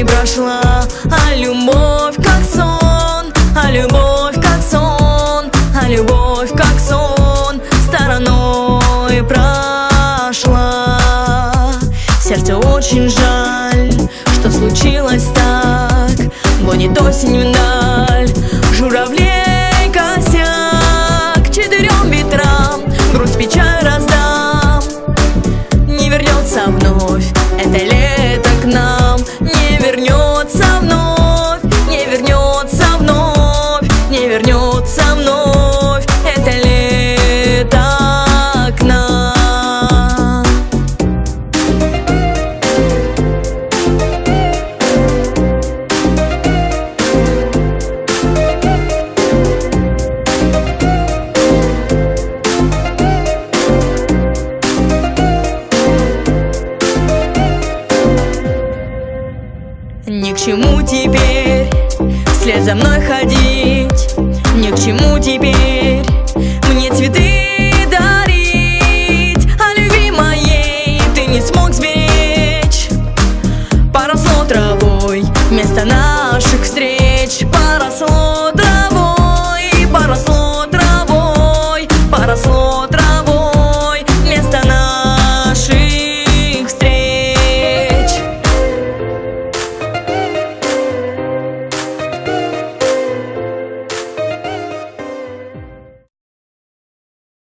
не прошла. А любовь как сон, а любовь как сон, а любовь как сон стороной прошла. Сердцу очень жаль, что случилось так. Гонит осень вдаль журавлей косяк. Четырем ветрам грусть, печаль раздам. Не вернется вновь это лето к нам. Не вернется вновь, не вернется вновь, не вернется вновь это лето к нам. Ни к чему теперь вслед за мной ходить, ни к чему теперь мне цветы дарить. А любви моей ты не смог сберечь.